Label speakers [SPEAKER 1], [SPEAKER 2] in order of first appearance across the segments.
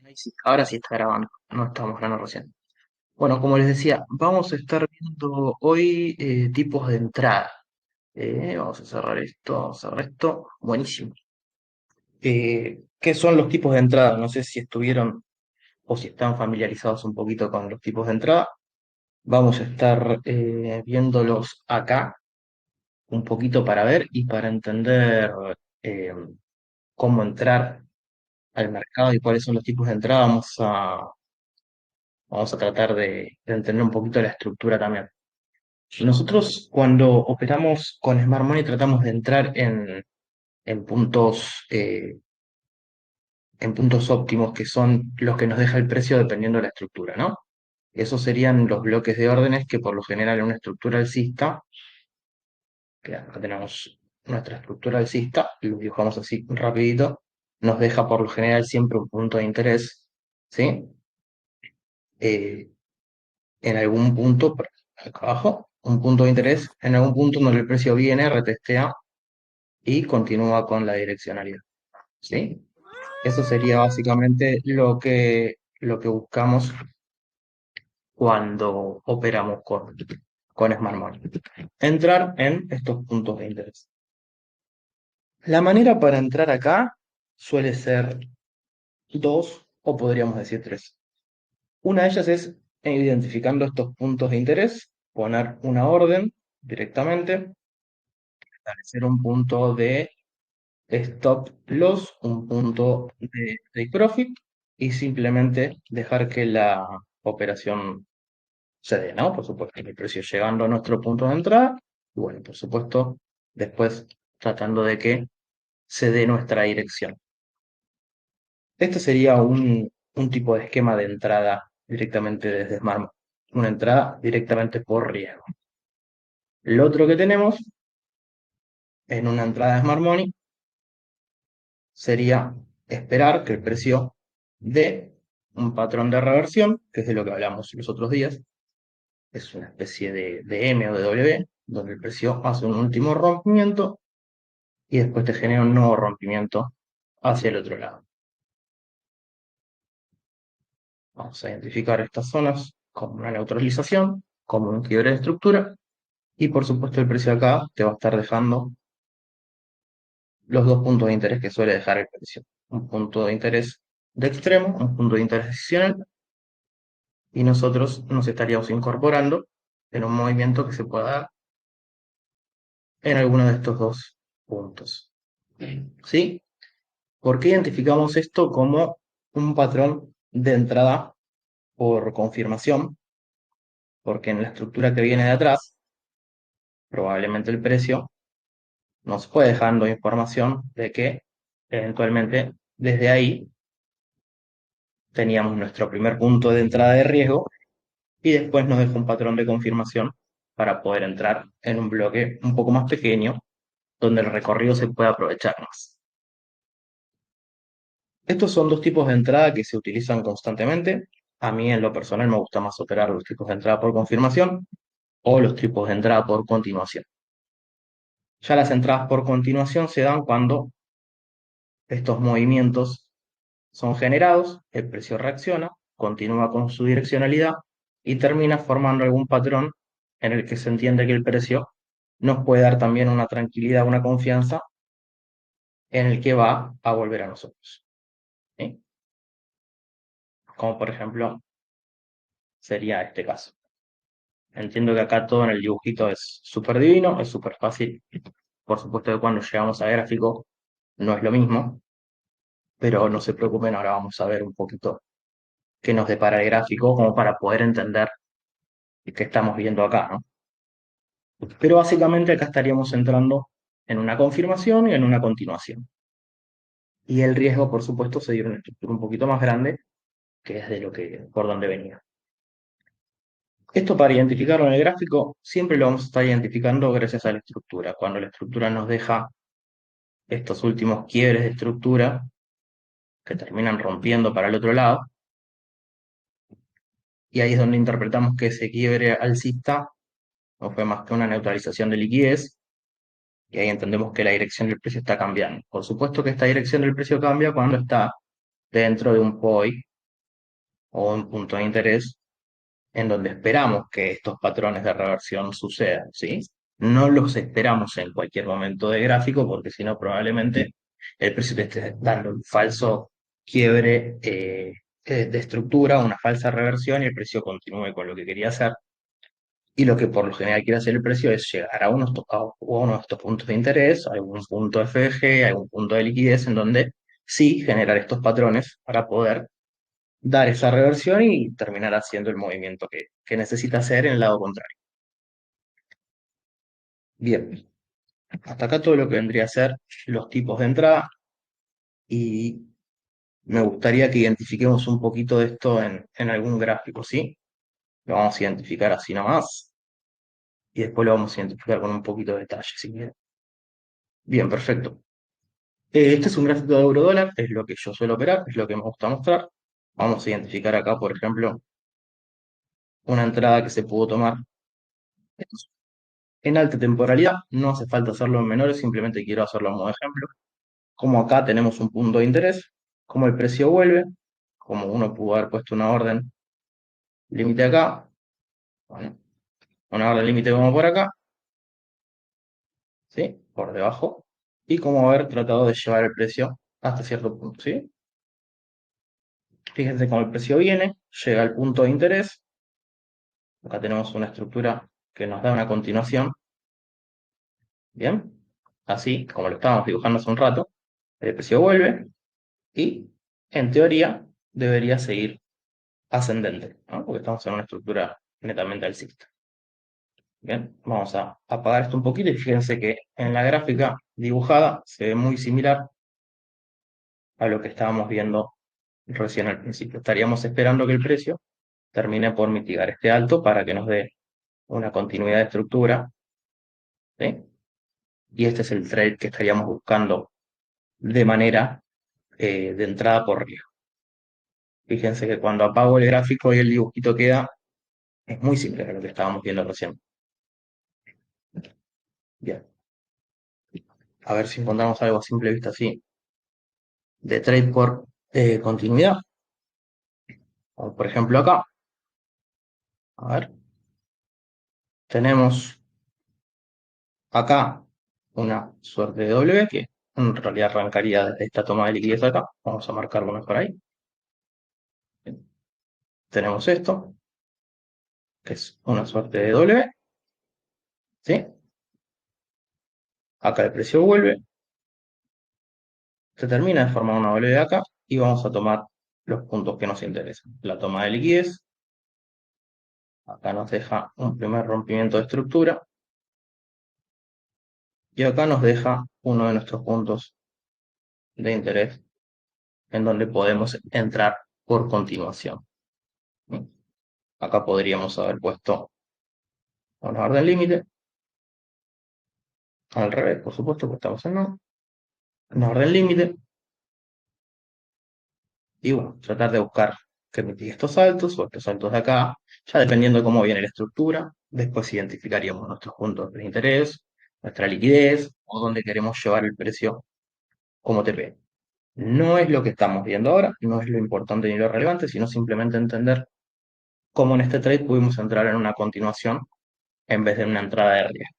[SPEAKER 1] Ahí sí, ahora sí está grabando, no estamos grabando recién. Bueno, como les decía, vamos a estar viendo hoy tipos de entrada. Vamos a cerrar esto, vamos a cerrar esto. Buenísimo. ¿Qué son los tipos de entrada? No sé si estuvieron o si están familiarizados un poquito con los tipos de entrada. Vamos a estar viéndolos acá un poquito para ver y para entender eh, cómo entrar al mercado y cuáles son los tipos de entrada. Vamos a tratar de entender un poquito la estructura también. Nosotros cuando operamos con Smart Money tratamos de entrar en en puntos óptimos que son los que nos deja el precio dependiendo de la estructura, ¿no? Esos serían los bloques de órdenes que por lo general en una estructura alcista, que acá tenemos nuestra estructura alcista, lo dibujamos así rapidito, nos deja por lo general siempre un punto de interés, ¿sí? Eh, en algún punto, acá abajo, un punto de interés, en algún punto donde el precio viene, retestea y continúa con la direccionalidad. ¿Sí? Eso sería básicamente lo que buscamos cuando operamos con Smart Money. Entrar en estos puntos de interés. La manera para entrar acá suele ser dos o podríamos decir tres. Una de ellas es identificando estos puntos de interés, poner una orden directamente, establecer un punto de stop loss, un punto de take profit y simplemente dejar que la operación se dé, ¿no? Por supuesto, el precio llegando a nuestro punto de entrada y bueno, por supuesto, después tratando de que se dé nuestra dirección. Este sería un tipo de esquema de entrada directamente desde Smart, una entrada directamente por riesgo. Lo otro que tenemos en una entrada de Smart Money sería esperar que el precio dé un patrón de reversión, que es de lo que hablamos los otros días. Es una especie de M o de W, donde el precio hace un último rompimiento y después te genera un nuevo rompimiento hacia el otro lado. Vamos a identificar estas zonas como una neutralización, como un quiebre de estructura y por supuesto el precio acá te va a estar dejando los dos puntos de interés que suele dejar el precio. Un punto de interés de extremo, un punto de interés decisional y nosotros nos estaríamos incorporando en un movimiento que se pueda dar en alguno de estos dos puntos. ¿Sí? ¿Por qué identificamos esto como un patrón de entrada por confirmación? Porque en la estructura que viene de atrás, probablemente el precio nos fue dejando información de que eventualmente desde ahí teníamos nuestro primer punto de entrada de riesgo y después nos dejó un patrón de confirmación para poder entrar en un bloque un poco más pequeño donde el recorrido se puede aprovechar más. Estos son dos tipos de entrada que se utilizan constantemente. A mí en lo personal me gusta más operar los tipos de entrada por confirmación o los tipos de entrada por continuación. Ya las entradas por continuación se dan cuando estos movimientos son generados, el precio reacciona, continúa con su direccionalidad y termina formando algún patrón en el que se entiende que el precio nos puede dar también una tranquilidad, una confianza en el que va a volver a nosotros. ¿Sí? Como por ejemplo sería este caso. Entiendo que acá todo en el dibujito es súper divino, es súper fácil. Por supuesto que cuando llegamos a gráfico no es lo mismo, pero no se preocupen, ahora vamos a ver un poquito qué nos depara el gráfico como para poder entender qué estamos viendo acá, ¿no? Pero básicamente acá estaríamos entrando en una confirmación y en una continuación. Y el riesgo, por supuesto, se dio en una estructura un poquito más grande, que es de lo que, por donde venía. Esto para identificarlo en el gráfico, siempre lo vamos a estar identificando gracias a la estructura. Cuando la estructura nos deja estos últimos quiebres de estructura que terminan rompiendo para el otro lado, y ahí es donde interpretamos que ese quiebre alcista no fue más que una neutralización de liquidez, y ahí entendemos que la dirección del precio está cambiando. Por supuesto que esta dirección del precio cambia cuando está dentro de un POI, o un punto de interés en donde esperamos que estos patrones de reversión sucedan, ¿sí? No los esperamos en cualquier momento de gráfico porque si no probablemente el precio te esté dando un falso quiebre de estructura, una falsa reversión y el precio continúe con lo que quería hacer. Y lo que por lo general quiere hacer el precio es llegar a uno de estos puntos de interés, a algún punto FG, a algún punto de liquidez en donde sí generar estos patrones para poder dar esa reversión y terminar haciendo el movimiento que necesita hacer en el lado contrario. Bien, hasta acá todo lo que vendría a ser los tipos de entrada y me gustaría que identifiquemos un poquito de esto en algún gráfico, ¿sí? Lo vamos a identificar así nomás y después lo vamos a identificar con un poquito de detalle, si quieren. Bien, perfecto. Este es un gráfico de euro dólar, es lo que yo suelo operar, es lo que me gusta mostrar. Vamos a identificar acá, por ejemplo, una entrada que se pudo tomar en alta temporalidad. No hace falta hacerlo en menores, simplemente quiero hacerlo como ejemplo. Como acá tenemos un punto de interés, como el precio vuelve, como uno pudo haber puesto una orden límite acá, bueno, una orden límite como por acá, ¿sí? Por debajo, y como haber tratado de llevar el precio hasta cierto punto, ¿sí? Fíjense cómo el precio viene, llega al punto de interés, acá tenemos una estructura que nos da una continuación, ¿bien? Así como lo estábamos dibujando hace un rato, el precio vuelve y, en teoría, debería seguir ascendente, ¿no? Porque estamos en una estructura netamente alcista. Bien, vamos a apagar esto un poquito y fíjense que en la gráfica dibujada se ve muy similar a lo que estábamos viendo recién al principio. Estaríamos esperando que el precio termine por mitigar este alto para que nos dé una continuidad de estructura, ¿sí? Y este es el trade que estaríamos buscando de manera de entrada por riesgo. Fíjense que cuando apago el gráfico y el dibujito queda, es muy similar a lo que estábamos viendo recién. Bien, a ver si encontramos algo a simple vista así de trade por continuidad. Como por ejemplo acá, a ver, tenemos acá una suerte de W que en realidad arrancaría desde esta toma de liquidez acá. Vamos a marcarlo mejor ahí. Tenemos esto, que es una suerte de W, ¿sí? Acá el precio vuelve, se termina de formar una W acá y vamos a tomar los puntos que nos interesan. La toma de liquidez, acá nos deja un primer rompimiento de estructura y acá nos deja uno de nuestros puntos de interés en donde podemos entrar por continuación. Acá podríamos haber puesto una orden límite, al revés, por supuesto, porque estamos en no, una orden límite, y bueno, tratar de buscar que mitigue estos saltos o estos saltos de acá, ya dependiendo de cómo viene la estructura, después identificaríamos nuestros puntos de interés, nuestra liquidez, o dónde queremos llevar el precio como TP. No es lo que estamos viendo ahora, no es lo importante ni lo relevante, sino simplemente entender cómo en este trade pudimos entrar en una continuación en vez de una entrada de riesgo.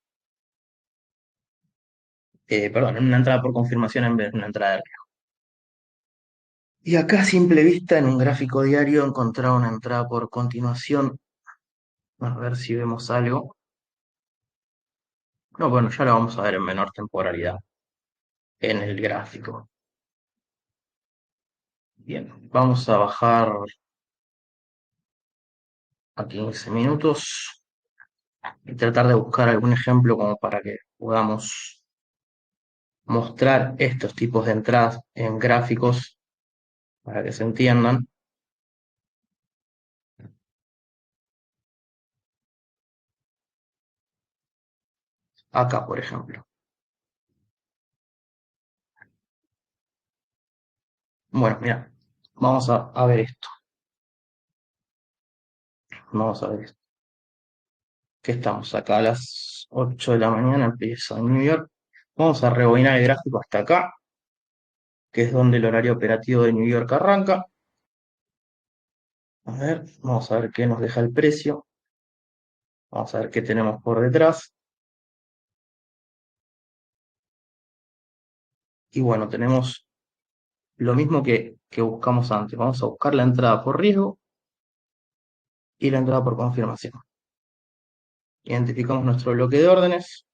[SPEAKER 1] Perdón, en una entrada por confirmación en vez de una entrada de riesgo. Y acá a simple vista en un gráfico diario encontrar una entrada por continuación. A ver si vemos algo. No, bueno, ya lo vamos a ver en menor temporalidad en el gráfico. Bien, vamos a bajar a 15 minutos y tratar de buscar algún ejemplo como para que podamos mostrar estos tipos de entradas en gráficos para que se entiendan. Acá, por ejemplo. Bueno, mira, vamos a ver esto. Vamos a ver esto. Que estamos acá a las 8 de la mañana, empieza en New York. Vamos a rebobinar el gráfico hasta acá, que es donde el horario operativo de New York arranca. A ver, vamos a ver qué nos deja el precio. Vamos a ver qué tenemos por detrás. Y bueno, tenemos lo mismo que buscamos antes. Vamos a buscar la entrada por riesgo y la entrada por confirmación. Identificamos nuestro bloque de órdenes.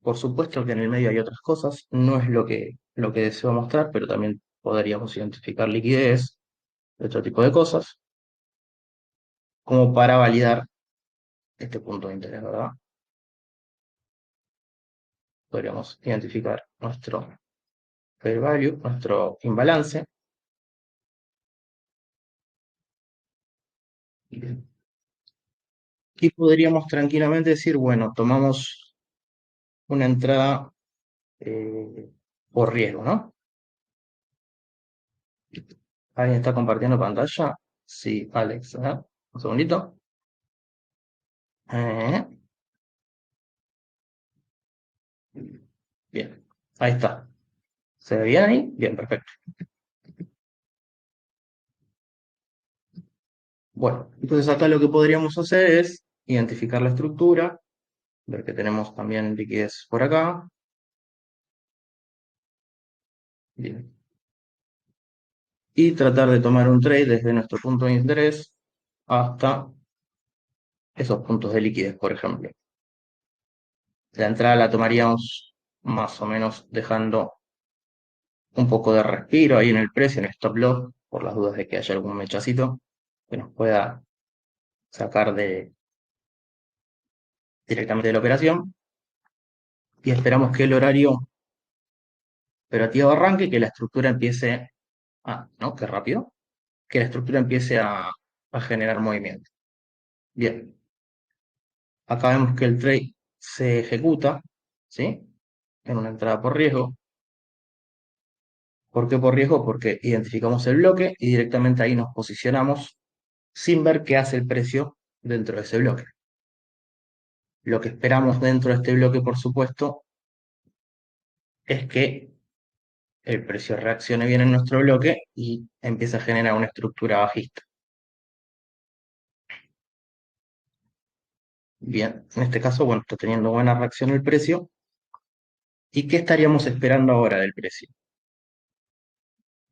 [SPEAKER 1] Por supuesto que en el medio hay otras cosas. No es lo que deseo mostrar, pero también podríamos identificar liquidez, otro tipo de cosas, como para validar este punto de interés, ¿verdad? Podríamos identificar nuestro fair value, nuestro imbalance. Y podríamos tranquilamente decir, bueno, tomamos una entrada eh, por riesgo, ¿no? ¿Alguien está compartiendo pantalla? Sí, Alex, ¿eh? Un segundito. Eh, bien, ahí está. ¿Se ve bien ahí? Bien, perfecto. Bueno, entonces acá lo que podríamos hacer es identificar la estructura, ver que tenemos también liquidez por acá. Bien. Y tratar de tomar un trade desde nuestro punto de interés hasta esos puntos de liquidez, por ejemplo. La entrada la tomaríamos más o menos dejando un poco de respiro ahí en el precio, en el stop loss, por las dudas de que haya algún mechacito que nos pueda sacar directamente de la operación. Y esperamos que el horario operativo arranque, que la estructura empiece ¿no? Qué rápido. Que la estructura empiece a generar movimiento. Bien, acá vemos que el trade se ejecuta, ¿sí? En una entrada por riesgo. ¿Por qué por riesgo? Porque identificamos el bloque y directamente ahí nos posicionamos sin ver qué hace el precio dentro de ese bloque. Lo que esperamos dentro de este bloque, por supuesto, es que el precio reaccione bien en nuestro bloque y empiece a generar una estructura bajista. Bien, en este caso, bueno, está teniendo buena reacción el precio. ¿Y qué estaríamos esperando ahora del precio?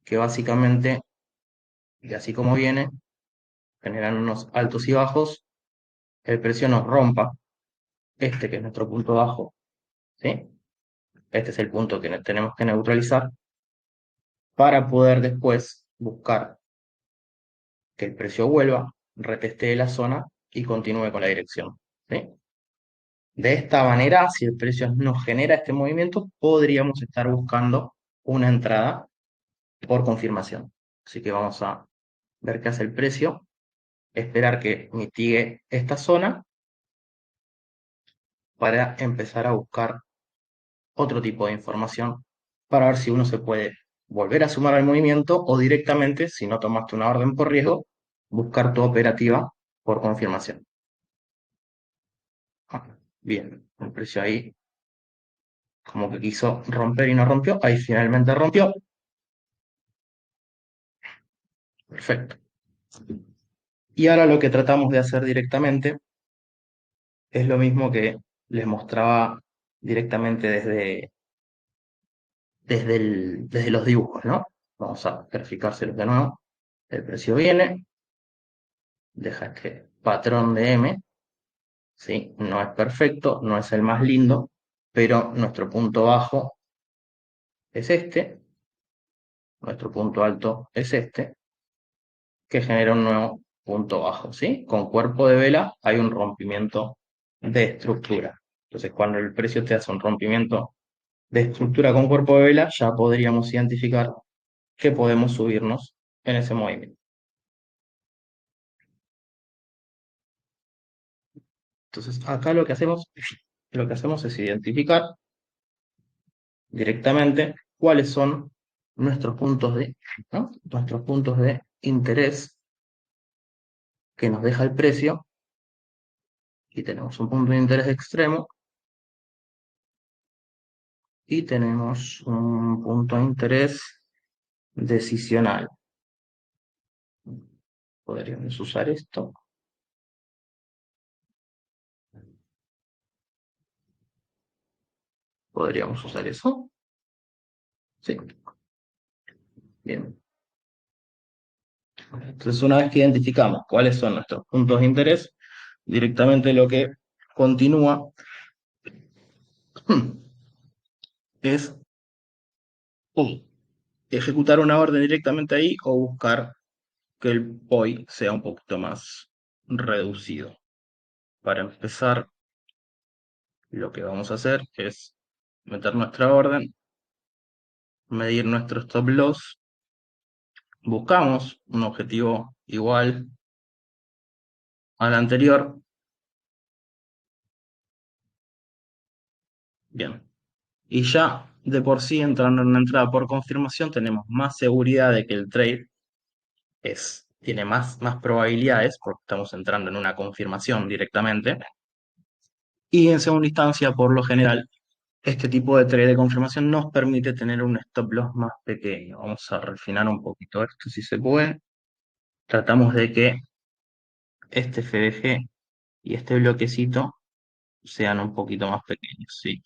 [SPEAKER 1] Que básicamente, y así como viene, generan unos altos y bajos, el precio nos rompa este que es nuestro punto bajo, ¿sí? Este es el punto que tenemos que neutralizar para poder después buscar que el precio vuelva, retestee la zona y continúe con la dirección, ¿sí? De esta manera, si el precio nos genera este movimiento, podríamos estar buscando una entrada por confirmación. Así que vamos a ver qué hace el precio, esperar que mitigue esta zona para empezar a buscar otro tipo de información para ver si uno se puede volver a sumar al movimiento o directamente, si no tomaste una orden por riesgo, buscar tu operativa por confirmación. Bien, el precio ahí como que quiso romper y no rompió, ahí finalmente rompió. Perfecto. Y ahora lo que tratamos de hacer directamente es lo mismo que les mostraba directamente desde los dibujos, ¿no? Vamos a verificárselos de nuevo. El precio viene, deja este patrón de M, ¿sí? No es perfecto, no es el más lindo, pero nuestro punto bajo es este, nuestro punto alto es este, que genera un nuevo punto bajo, ¿sí? Con cuerpo de vela hay un rompimiento de estructura. Entonces, cuando el precio te hace un rompimiento de estructura con cuerpo de vela, ya podríamos identificar que podemos subirnos en ese movimiento. Entonces, acá lo que hacemos es identificar directamente cuáles son nuestros puntos ¿no? Nuestros puntos de interés que nos deja el precio. Y tenemos un punto de interés extremo y tenemos un punto de interés decisional. Podríamos usar esto. Podríamos usar eso. Sí, bien. Entonces, una vez que identificamos cuáles son nuestros puntos de interés, directamente lo que continúa es o ejecutar una orden directamente ahí o buscar que el POI sea un poquito más reducido. Para empezar, lo que vamos a hacer es meter nuestra orden, medir nuestro stop loss, buscamos un objetivo igual al anterior. Bien. Y ya de por sí, entrando en una entrada por confirmación, tenemos más seguridad de que el trade tiene más probabilidades, porque estamos entrando en una confirmación directamente. Y en segunda instancia, por lo general, este tipo de trade de confirmación nos permite tener un stop loss más pequeño. Vamos a refinar un poquito esto si se puede. Tratamos de que este FDG y este bloquecito sean un poquito más pequeños, ¿sí?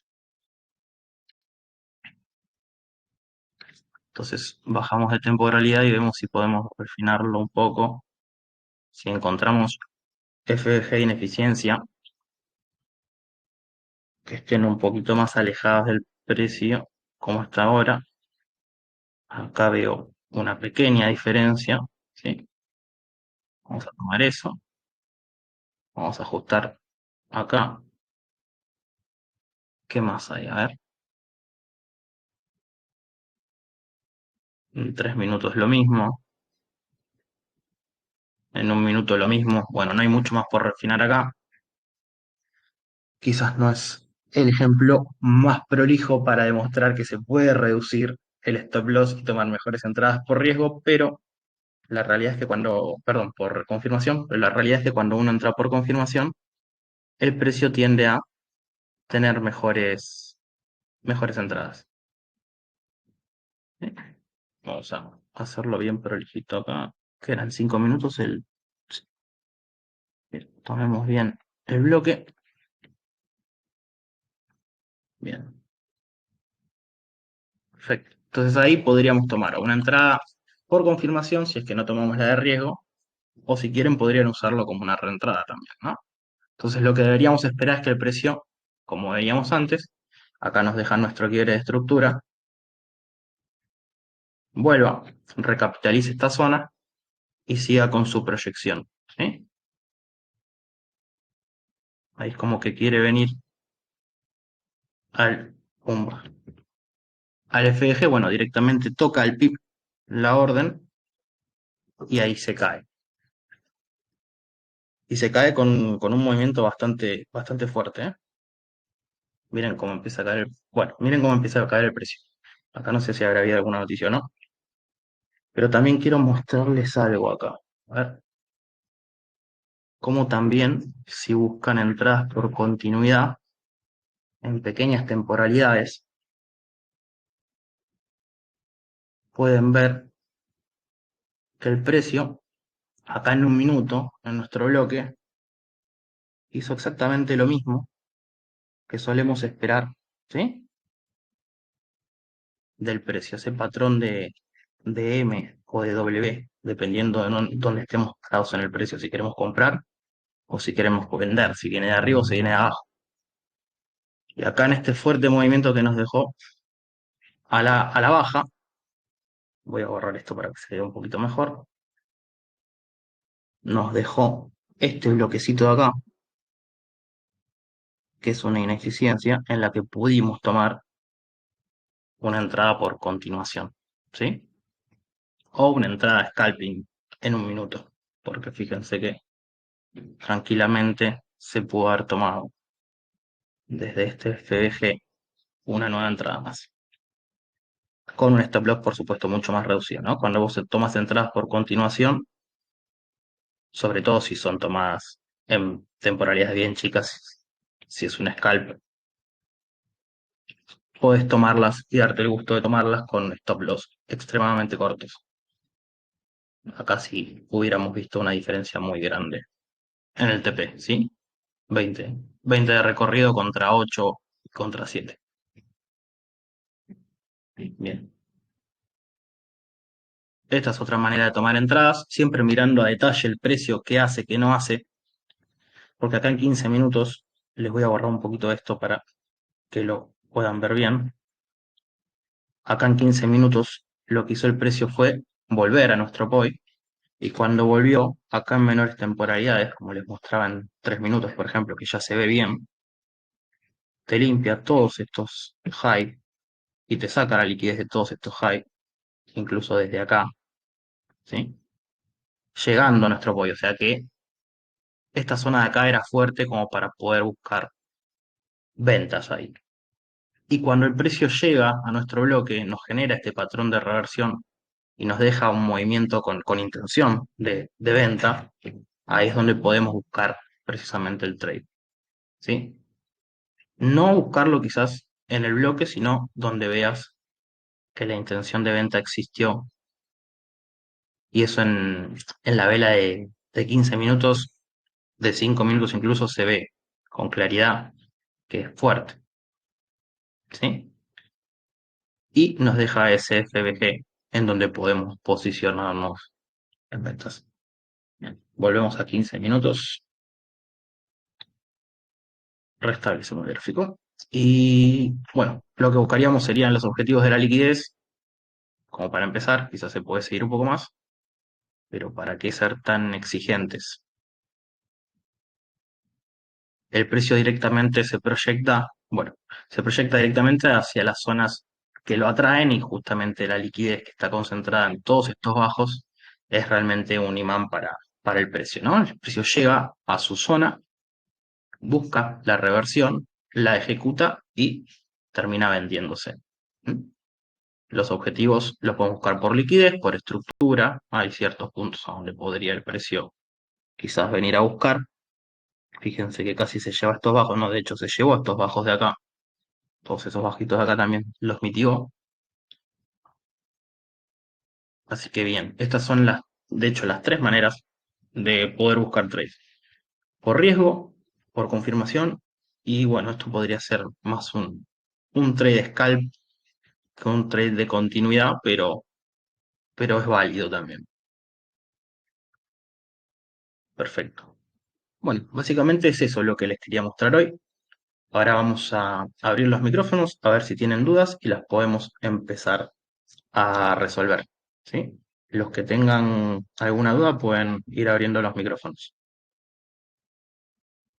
[SPEAKER 1] Entonces bajamos de temporalidad y vemos si podemos refinarlo un poco. Si encontramos FDG de ineficiencia que estén un poquito más alejadas del precio, como está ahora, acá veo una pequeña diferencia, ¿sí? Vamos a tomar eso, vamos a ajustar acá. ¿Qué más hay? A ver, en 3 minutos lo mismo, en un minuto lo mismo. Bueno, no hay mucho más por refinar acá. Quizás no es el ejemplo más prolijo para demostrar que se puede reducir el stop loss y tomar mejores entradas por riesgo, pero la realidad es que cuando, perdón, por confirmación, pero la realidad es que cuando uno entra por confirmación, el precio tiende a tener mejores entradas. ¿Sí? Vamos a hacerlo bien prolijito acá, que eran 5 minutos sí, bien, tomemos bien el bloque. Bien, perfecto. Entonces ahí podríamos tomar una entrada por confirmación si es que no tomamos la de riesgo, o si quieren podrían usarlo como una reentrada también, ¿no? Entonces lo que deberíamos esperar es que el precio, como veíamos antes, acá nos deja nuestro quiebre de estructura, vuelva, recapitalice esta zona y siga con su proyección, ¿sí? Ahí es como que quiere venir al, pumba, al FDG, bueno, directamente toca el PIB la orden y ahí se cae. Y se cae con un movimiento bastante fuerte, ¿eh? Miren cómo empieza a caer bueno, miren cómo empieza a caer el precio. Acá no sé si habrá habido alguna noticia o no, pero también quiero mostrarles algo acá. A ver, cómo también si buscan entradas por continuidad en pequeñas temporalidades, pueden ver que el precio, acá en un minuto, en nuestro bloque, hizo exactamente lo mismo que solemos esperar, ¿sí? Del precio, ese patrón de M o de W, dependiendo de dónde estemos parados en el precio, si queremos comprar o si queremos vender, si viene de arriba o si viene de abajo. Y acá en este fuerte movimiento que nos dejó a la baja, voy a borrar esto para que se vea un poquito mejor, nos dejó este bloquecito de acá, que es una ineficiencia en la que pudimos tomar una entrada por continuación, ¿sí? O una entrada scalping en un minuto, porque fíjense que tranquilamente se pudo haber tomado desde este FDG una nueva entrada más. Con un stop loss, por supuesto, mucho más reducido, ¿no? Cuando vos tomas entradas por continuación, sobre todo si son tomadas en temporalidades bien chicas, si es un scalp, podés tomarlas y darte el gusto de tomarlas con stop loss extremadamente cortos. Acá sí hubiéramos visto una diferencia muy grande en el TP, ¿sí? 20 de recorrido contra 8 contra 7. Bien. Esta es otra manera de tomar entradas, siempre mirando a detalle el precio, qué hace, qué no hace, porque acá en 15 minutos les voy a borrar un poquito esto para que lo puedan ver bien. Acá en 15 minutos lo que hizo el precio fue volver a nuestro POI y cuando volvió, acá en menores temporalidades, como les mostraba en 3 minutos, por ejemplo, que ya se ve bien, te limpia todos estos high y te saca la liquidez de todos estos high, incluso desde acá, ¿sí? Llegando a nuestro POI, o sea que esta zona de acá era fuerte como para poder buscar ventas ahí. Y cuando el precio llega a nuestro bloque, nos genera este patrón de reversión y nos deja un movimiento con intención de venta, ahí es donde podemos buscar precisamente el trade, ¿sí? No buscarlo quizás en el bloque, sino donde veas que la intención de venta existió. Y eso en la vela de 15 minutos, de 5 minutos incluso, se ve con claridad que es fuerte, ¿sí? Y nos deja ese FBG en donde podemos posicionarnos en ventas. Bien, volvemos a 15 minutos, restablecemos el gráfico. Y bueno, lo que buscaríamos serían los objetivos de la liquidez, como para empezar, quizás se puede seguir un poco más, pero ¿para qué ser tan exigentes? El precio directamente se proyecta, bueno, se proyecta directamente hacia las zonas que lo atraen y justamente la liquidez que está concentrada en todos estos bajos es realmente un imán para el precio, ¿no? El precio llega a su zona, busca la reversión, la ejecuta y termina vendiéndose. ¿Mm? Los objetivos los podemos buscar por liquidez, por estructura. Hay ciertos puntos a donde podría el precio quizás venir a buscar. Fíjense que casi se lleva estos bajos, no, de hecho se llevó estos bajos de acá. Todos esos bajitos de acá también los mitigó. Así que bien, estas son de hecho, las tres maneras de poder buscar trades. Por riesgo, por confirmación y bueno, esto podría ser más un trade scalp que un trade de continuidad, pero es válido también. Perfecto. Bueno, básicamente es eso lo que les quería mostrar hoy. Ahora vamos a abrir los micrófonos a ver si tienen dudas y las podemos empezar a resolver, ¿sí? Los que tengan alguna duda pueden ir abriendo los micrófonos.